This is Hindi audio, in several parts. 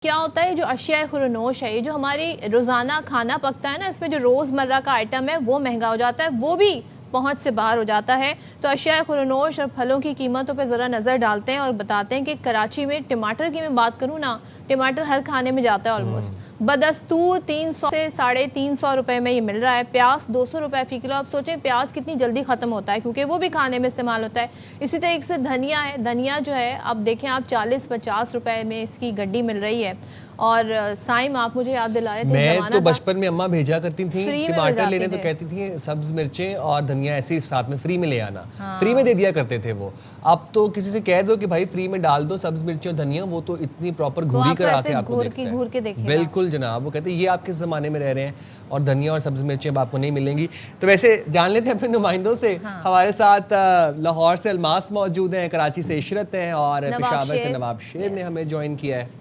क्या होता है जो अशिया खुरनोश है, ये जो हमारी रोज़ाना खाना पकता है ना, इसमें जो रोज़मर्रा का आइटम है वो महंगा हो जाता है, वो भी पहुंच से बाहर हो जाता है। तो अशिया खुरनोश और फलों की कीमतों पर ज़रा नज़र डालते हैं और बताते हैं कि कराची में टमाटर की मैं बात करूँ ना, टमाटर हर खाने में जाता है ऑलमोस्ट। बदस्तूर 300 से 350 रुपए में ये मिल रहा है। प्याज 200 रुपए फ़ी किलो। अब सोचें प्याज कितनी जल्दी ख़त्म होता है क्योंकि वो भी खाने में इस्तेमाल होता है। इसी तरीके से धनिया है, धनिया जो है अब देखें आप 40-50 रुपए में इसकी गड्डी मिल रही है। और साइम आप मुझे याद दिला रहे थे, मैं तो बचपन में अम्मा भेजा करती थी टमाटर लेने, तो कहती थी सब्ज मिर्चें और धनिया ऐसे ही साथ में फ्री में ले आना। हाँ। फ्री में दे दिया करते थे वो। अब तो किसी से कह दो कि भाई फ्री में डाल दो सब्ज मिर्चें और धनिया, वो तो इतनी प्रॉपर घूरी कर आके आपको घूर के देखिए। बिल्कुल जनाब, वो कहते हैं ये आप किस जमाने में रह रहे हैं और धनिया और सब्ज मिर्चें आपको नहीं मिलेंगी। तो वैसे जान लेते हैं अपने नुमाइंदों से। हाँ। हमारे साथ लाहौर से अलमास मौजूद हैं, कराची से इशरत हैं और पेशावर से नवाब शेर ने हमें ज्वाइन किया है।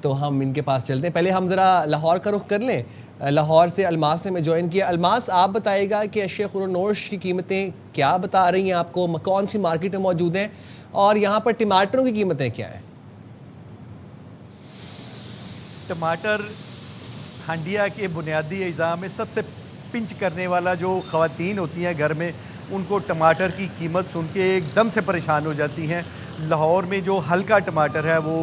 तो हम इनके पास चलते हैं। पहले हम ज़रा लाहौर का रुख कर लें। लाहौर से अलमास ने हमें ज्वाइन किया। अलमास, आप बताइएगा कि अशिया खुरनोश की कीमतें क्या बता रही हैं आपको, कौन सी मार्केट में मौजूद हैं और यहाँ पर टमाटरों की कीमतें क्या हैं? टमाटर हंडिया के बुनियादी अज़ा में सबसे पिंच करने वाला जो ख़वातीन होती हैं घर में, उनको टमाटर की कीमत सुन के एकदम से परेशान हो जाती हैं। लाहौर में जो हल्का टमाटर है वो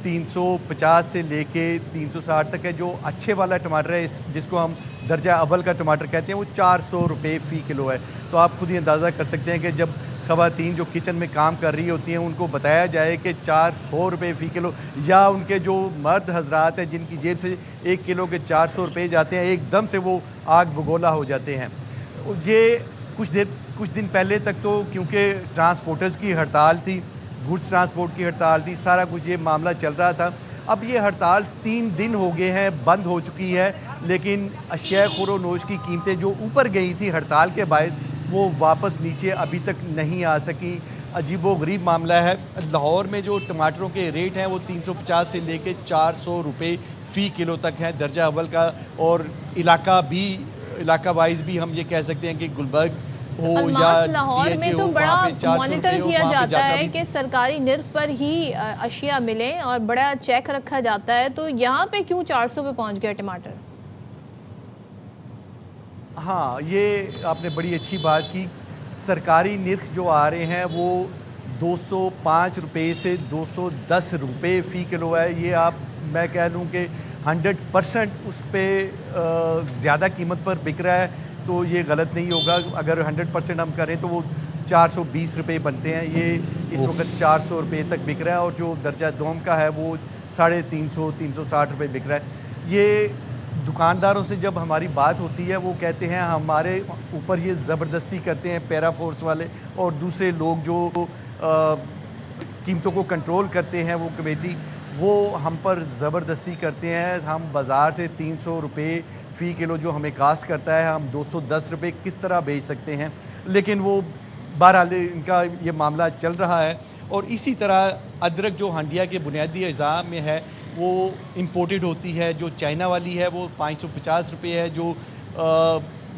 350 से लेके 360 तक है। जो अच्छे वाला टमाटर है, जिसको हम दर्जा अव्वल का टमाटर कहते हैं, वो 400 रुपये फ़ी किलो है। तो आप खुद ही अंदाज़ा कर सकते हैं कि जब ख़वातीन जो किचन में काम कर रही होती हैं उनको बताया जाए कि 400 रुपये फ़ी किलो, या उनके जो मर्द हजरात हैं जिनकी जेब से 1 किलो के 400 रुपये जाते हैं, एकदम से वो आग बगोला हो जाते हैं। ये कुछ दिन पहले तक तो क्योंकि ट्रांसपोर्टर्स की हड़ताल थी, गुड्स ट्रांसपोर्ट की हड़ताल थी, सारा कुछ ये मामला चल रहा था। अब ये हड़ताल 3 दिन हो गए हैं, बंद हो चुकी है, लेकिन अशिया खुरनोश की कीमतें जो ऊपर गई थी हड़ताल के बायस, वो वापस नीचे अभी तक नहीं आ सकी। अजीबो गरीब मामला है। लाहौर में जो टमाटरों के रेट हैं वो 350 से लेके 400 रुपये फ़ी किलो तक हैं दर्जा अव्वल का। और इलाका वाइज भी हम ये कह सकते हैं कि गुलबर्ग हो या लाहौर में तो बड़ा मॉनिटर किया जाता है कि सरकारी निर्ख पर ही अशिया मिले और बड़ा चेक रखा जाता है। तो यहाँ पे क्यों 400 पे पहुँच गया टमाटर? हाँ, ये आपने बड़ी अच्छी बात की। सरकारी निर्ख जो आ रहे हैं वो 205 रुपये से 210 रुपये फ़ी किलो है। ये मैं कह लूँ कि 100% उस पर ज़्यादा कीमत पर बिक रहा है, तो ये गलत नहीं होगा। अगर 100% हम करें तो वो 420 रुपये बनते हैं। ये इस वक्त 400 रुपये तक बिक रहा है और जो दर्जा दोम का है वो 350-360 रुपये बिक रहा है। ये दुकानदारों से जब हमारी बात होती है वो कहते हैं हमारे ऊपर ये ज़बरदस्ती करते हैं पैरा फोर्स वाले और दूसरे लोग जो कीमतों को कंट्रोल करते हैं, वो कमेटी, वो हम पर ज़बरदस्ती करते हैं। हम बाज़ार से 300 रुपये फ़ी किलो जो हमें कास्ट करता है, हम 210 रुपये किस तरह बेच सकते हैं? लेकिन वो बहरहाल इनका ये मामला चल रहा है। और इसी तरह अदरक जो हंडिया के बुनियादी अज़ा में है वो इंपोर्टेड होती है। जो चाइना वाली है वो 550 रुपये है। जो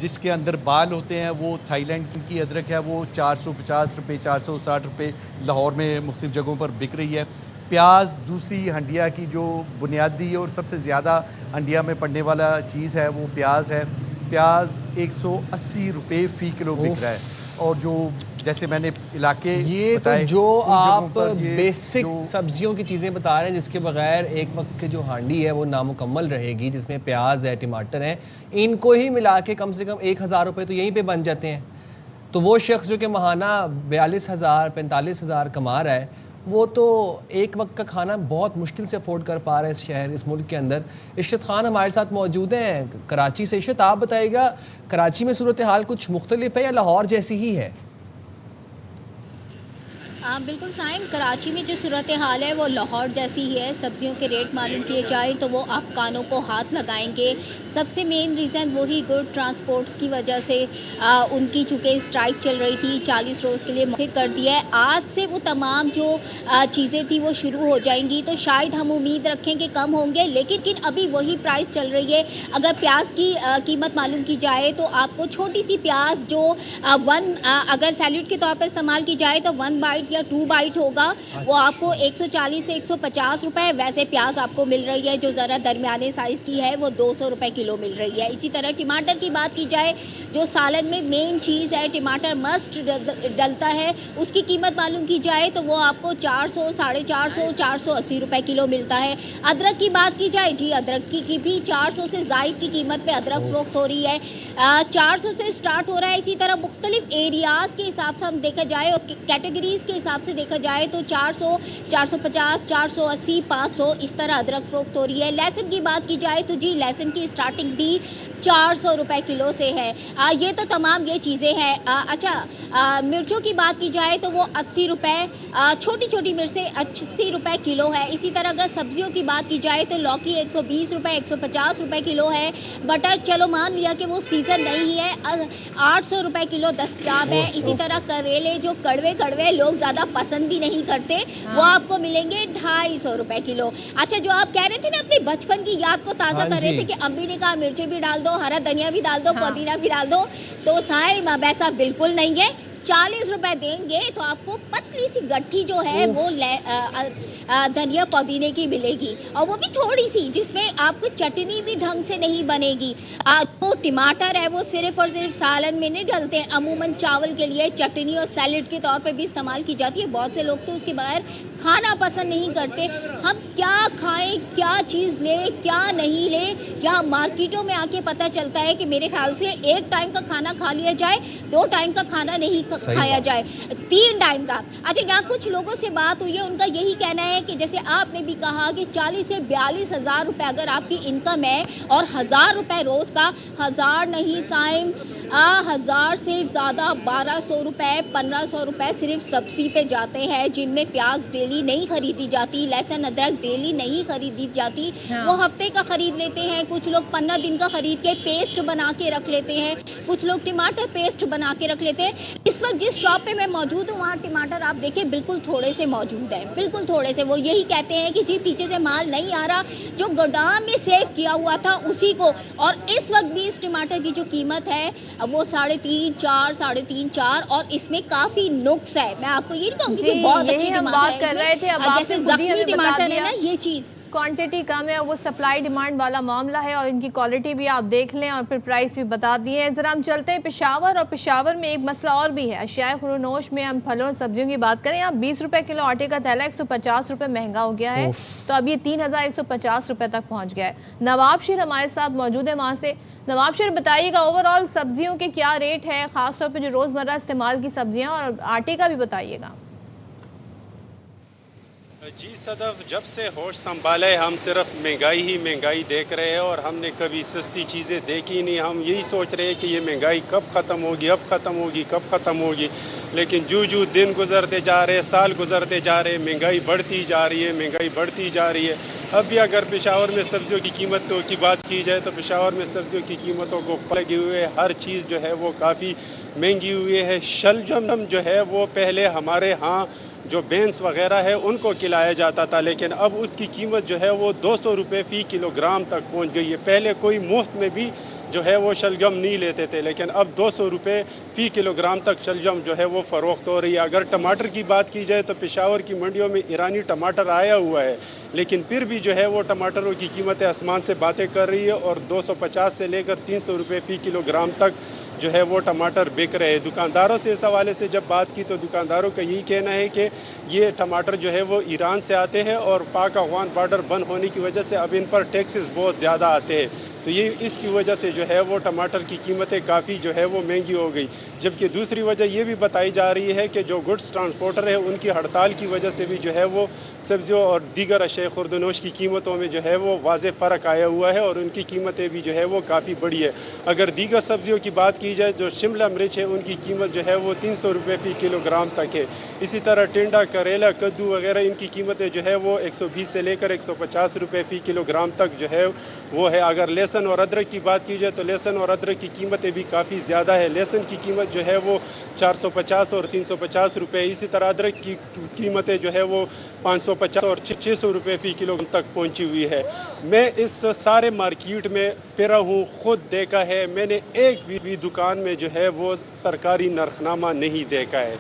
जिसके अंदर बाल होते हैं वो थाईलैंड की अदरक है, वो 450 रुपये 460 रुपये लाहौर में मुख्तलिफ़ जगहों पर बिक रही है। प्याज दूसरी हंडिया की जो बुनियादी और सबसे ज़्यादा हंडिया में पड़ने वाला चीज़ है वो प्याज है। प्याज 180 रुपये फ़ी किलो बिक रहा है। और जो जैसे मैंने इलाके ये तो जो आप बेसिक सब्जियों की चीज़ें बता रहे हैं जिसके बगैर एक वक्त की जो हांडी है वो नामुकम्मल रहेगी, जिसमें प्याज है, टमाटर है, इनको ही मिला के कम से कम 1000 रुपये तो यहीं पे बन जाते हैं। तो वो शख्स जो कि माहाना 42,000 45,000 कमा रहा है, वो तो एक वक्त का खाना बहुत मुश्किल से अफोर्ड कर पा रहा है इस शहर, इस मुल्क के अंदर। इशरत खान हमारे साथ मौजूद हैं कराची से। इशरत, आप बताइएगा कराची में सूरत हाल कुछ मुख्तलिफ है या लाहौर जैसी ही है? बिल्कुल साइम, कराची में जो सूरत हाल है वो लाहौर जैसी ही है। सब्जियों के रेट मालूम किए जाए तो वो आप कानों को हाथ लगाएंगे। सबसे मेन रीज़न वही गुड ट्रांसपोर्ट्स की वजह से उनकी चूँकि स्ट्राइक चल रही थी, 40 रोज़ के लिए मुखर कर दिया है। आज से वो तमाम जो चीज़ें थी वो शुरू हो जाएंगी, तो शायद हम उम्मीद रखें कि कम होंगे, लेकिन अभी वही प्राइस चल रही है। अगर प्याज की कीमत मालूम की जाए तो आपको छोटी सी प्याज जो अगर सैलेड के तौर पर इस्तेमाल की जाए तो 1 बाइट या 2 बाइट होगा वो आपको 140 से 150 रुपए। वैसे प्याज आपको मिल रही है जो ज़रा दरमियाने साइज़ की है वो 200 रुपए किलो मिल रही है। इसी तरह टमाटर की बात की जाए, जो सालन में मेन चीज़ है, टमाटर मस्ट डलता है, उसकी कीमत मालूम की जाए तो वो आपको 400, 450, 480 रुपए किलो मिलता है। अदरक की बात की जाए जी, अदरक की भी 400 से ज़ायद की कीमत पे अदरक फ़रोख्त हो रही है। 400 से स्टार्ट हो रहा है। इसी तरह मुख्तलिफ एरियाज़ के हिसाब से हम देखा जाए और कैटेगरीज़ के हिसाब से देखा जाए तो 400, 450, 480, 500 इस तरह अदरक फ़रोख्त हो रही है। लहसुन की बात की जाए तो जी लहसुन की स्टार्टिंग भी 400 रुपए किलो से है। ये तो तमाम ये चीज़ें हैं। अच्छा, मिर्चों की बात की जाए तो वो 80 रुपए, छोटी छोटी मिर्चें 80 रुपए किलो है। इसी तरह अगर सब्जियों की बात की जाए तो लौकी 120 रुपए, 150 रुपए किलो है। बटर चलो मान लिया कि वो सीज़न नहीं है, 800 रुपए किलो दस्तयाब है। इसी तरह करेले जो कड़वे कड़वे लोग ज़्यादा पसंद भी नहीं करते, वो आपको मिलेंगे 250 रुपए किलो। अच्छा, जो आप कह रहे थे ना अपने बचपन की याद को ताज़ा कर रहे थे कि अम्मी ने कहा मिर्चें भी डाल दो, हरा धनिया भी डाल दो, पुदीना भी डाल दो, तो साहिब अब ऐसा बिल्कुल नहीं है। 40 रुपए देंगे तो आपको पतली सी गट्ठी जो है वो धनिया पुदीने की मिलेगी, और वो भी थोड़ी सी, जिसमें आपको चटनी भी ढंग से नहीं बनेगी। तो टमाटर है वो सिर्फ और सिर्फ सालन में नहीं डलते हैं, अमूमन चावल के लिए चटनी और सैलेड के तौर पे भी इस्तेमाल की जाती है। बहुत से लोग तो उसके बगैर खाना पसंद नहीं करते। हम क्या खाएं, क्या चीज़ लें, क्या नहीं लें, या मार्केटों में आके पता चलता है कि मेरे ख्याल से 1 टाइम का खाना खा लिया जाए, 2 टाइम का खाना नहीं खाया जाए, 3 टाइम का। अच्छा, यहाँ कुछ लोगों से बात हुई है, उनका यही कहना है कि जैसे आपने भी कहा कि 40 से 42 हज़ार रुपये अगर आपकी इनकम है और 1000 रुपये रोज़ का, 1000 नहीं साइम, 1000 से ज़्यादा 1200 रुपये, 1500 रुपये सिर्फ सब्ज़ी पे जाते हैं, जिनमें प्याज डेली नहीं खरीदी जाती, लहसुन अदरक डेली नहीं खरीदी जाती। वो हफ्ते का ख़रीद लेते हैं, कुछ लोग 15 दिन का ख़रीद के पेस्ट बना के रख लेते हैं, कुछ लोग टमाटर पेस्ट बना के रख लेते हैं। इस वक्त जिस शॉप पे मैं मौजूद हूँ वहाँ टमाटर आप देखिए बिल्कुल थोड़े से मौजूद हैं, बिल्कुल थोड़े से। वो यही कहते हैं कि जी पीछे से माल नहीं आ रहा, जो गोदाम में सेव किया हुआ था उसी को। और इस वक्त भी इस टमाटर की जो कीमत है वो 3.5, 4, 3.5, 4, और इसमें काफ़ी नुक्स है। मैं आपको ये नहीं कहूँगी कि बहुत अच्छी हम बात कर रहे थे, अब जैसे ज़ख्मी टमाटर है ना, ये चीज़ क्वांटिटी कम है, वो सप्लाई डिमांड वाला मामला है, और इनकी क्वालिटी भी आप देख लें और फिर प्राइस भी बता दिए हैं। ज़रा हम चलते हैं पेशावर, और पेशावर में एक मसला और भी है। अशियाए खुरूनोश में हम फलों और सब्जियों की बात करें, यहाँ 20 रुपए किलो आटे का थैला 150 रुपये महंगा हो गया है, तो अब ये 3150 रुपये तक पहुँच गया है। नवाबशीर हमारे साथ मौजूद है, वहाँ से नवाबशीर बताइएगा ओवरऑल सब्जियों के क्या रेट है, ख़ासतौर पर जो रोज़मर्रा इस्तेमाल की सब्जियाँ, और आटे का भी बताइएगा। जी सदफ, जब से होश संभाले हम सिर्फ महंगाई ही महंगाई देख रहे हैं, और हमने कभी सस्ती चीज़ें देखी नहीं। हम यही सोच रहे हैं कि ये महंगाई कब ख़त्म होगी, अब ख़त्म होगी, कब ख़त्म होगी। लेकिन जो दिन गुजरते जा रहे हैं, साल गुजरते जा रहे हैं, महंगाई बढ़ती जा रही है, महंगाई बढ़ती जा रही है। अब भी अगर पेशावर में सब्जियों की कीमतों की बात की जाए तो पेशावर में सब्जियों की कीमतों को लगे हुए, हर चीज़ जो है वो काफ़ी महंगी हुई है। शलजम जो है वो पहले हमारे यहाँ जो बेंस वगैरह है उनको खिलाया जाता था, लेकिन अब उसकी कीमत जो है वो 200 रुपये फ़ी किलोग्राम तक पहुंच गई है। पहले कोई मुफ्त में भी जो है वो शलजम नहीं लेते थे, लेकिन अब 200 रुपये फ़ी किलोग्राम तक शलजम जो है वो फ़रोख्त हो रही है। अगर टमाटर की बात की जाए तो पेशावर की मंडियों में ईरानी टमाटर आया हुआ है, लेकिन फिर भी जो है वो टमाटरों की कीमतें आसमान से बातें कर रही है, और 250 से लेकर 300 रुपये फ़ी किलोग्राम तक जो है वो टमाटर बिक रहे हैं। दुकानदारों से इस हवाले से जब बात की तो दुकानदारों का यही कहना है कि ये टमाटर जो है वो ईरान से आते हैं, और पाक अफगान बॉर्डर बंद होने की वजह से अब इन पर टैक्सेस बहुत ज़्यादा आते हैं, तो ये इसकी वजह से जो है वो टमाटर की कीमतें काफ़ी जो है वो महंगी हो गई। जबकि दूसरी वजह ये भी बताई जा रही है कि जो गुड्स ट्रांसपोर्टर है उनकी हड़ताल की वजह से भी जो है वो सब्जियों और दीगर अशिया खुर्दनोश की कीमतों में जो है वो वाज़े फ़र्क आया हुआ है, और उनकी कीमतें भी जो है वो काफ़ी बढ़ी है। अगर दीगर सब्जियों की बात की जाए, जो शिमला मिर्च है उनकी कीमत जो है वो 300 रुपये फ़ी किलोग्राम तक है। इसी तरह टिंडा, करेला, कद्दू वगैरह इनकी कीमतें जो है वो 120 से लेकर 150 रुपये फ़ी किलोग्राम तक जो है वो है। अगर लहसुन और अदरक की बात की जाए तो लहसुन और अदरक की कीमतें भी काफ़ी ज़्यादा है। लहसुन की कीमत जो है वो 450 और 350 रुपये, इसी तरह अदरक की कीमतें जो है वो 550 और 600 रुपये फ़ी किलो तक पहुंची हुई है। मैं इस सारे मार्केट में फिरा हूँ, ख़ुद देखा है, मैंने एक भी दुकान में जो है वो सरकारी नरखनामा नहीं देखा है।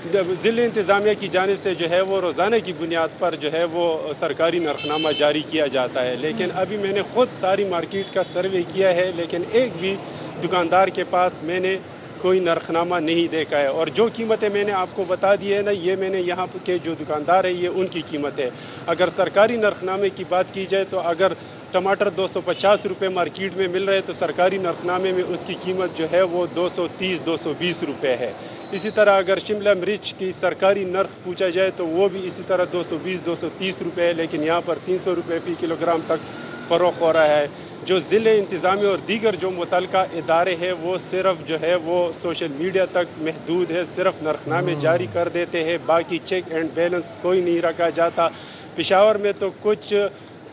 ज़िले इंतज़ामिया की जानिब से जो है वो रोज़ाना की बुनियाद पर जो है वो सरकारी नरखनामा जारी किया जाता है। लेकिन अभी मैंने ख़ुद सारी मार्केट का सर्वे किया है, लेकिन एक भी दुकानदार के पास मैंने कोई नरखनामा नहीं देखा है। और जो कीमतें मैंने आपको बता दी है ना, ये मैंने यहाँ के जो दुकानदार है ये उनकी कीमत है। अगर सरकारी नरखनामे की बात की जाए तो अगर टमाटर 250 रुपये मार्केट में मिल रहे तो सरकारी नरखनामे में उसकी कीमत जो है वो 230-220 रुपये है। इसी तरह अगर शिमला मिर्च की सरकारी नर्ख पूछा जाए तो वो भी इसी तरह 220-230 रुपये है, लेकिन यहाँ पर 300 रुपये फ़ी किलोग्राम तक फ़रोख्त हो रहा है। जो ज़िले इंतज़ामी और दीगर जो मुतल्लिका इदारे हैं वो सिर्फ जो है वो सोशल मीडिया तक महदूद है, सिर्फ नरखनामे जारी कर देते हैं, बाकी चेक एंड बैलेंस कोई नहीं रखा जाता। पेशावर में तो कुछ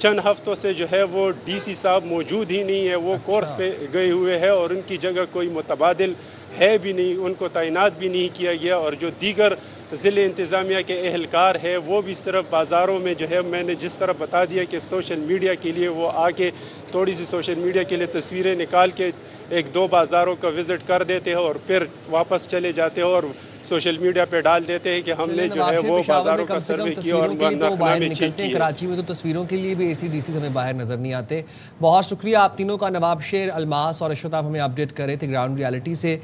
चंद हफ्तों से जो है वो डीसी साहब मौजूद ही नहीं है, वो कोर्स पे गए हुए हैं और उनकी जगह कोई मुतबादिल है भी नहीं, उनको तैनात भी नहीं किया गया। और जो दीगर ज़िले इंतज़ामिया के एहलकार है वो भी सिर्फ बाज़ारों में जो है, मैंने जिस तरह बता दिया कि सोशल मीडिया के लिए वो आके थोड़ी सी सोशल मीडिया के लिए तस्वीरें निकाल के 1-2 बाज़ारों का विज़िट कर देते हैं और फिर वापस चले जाते हैं और सोशल मीडिया पे डाल देते हैं कि हमने जो है वो बाज़ारों का सर्वे किया और नरखनामे चेक किए। कराची में तो तस्वीरों के लिए भी ACDC हमें बाहर नजर नहीं आते। बहुत शुक्रिया आप तीनों का, नवाब शेर, अलमास और अशरत, आप हमें अपडेट कर रहे थे ग्राउंड रियलिटी से।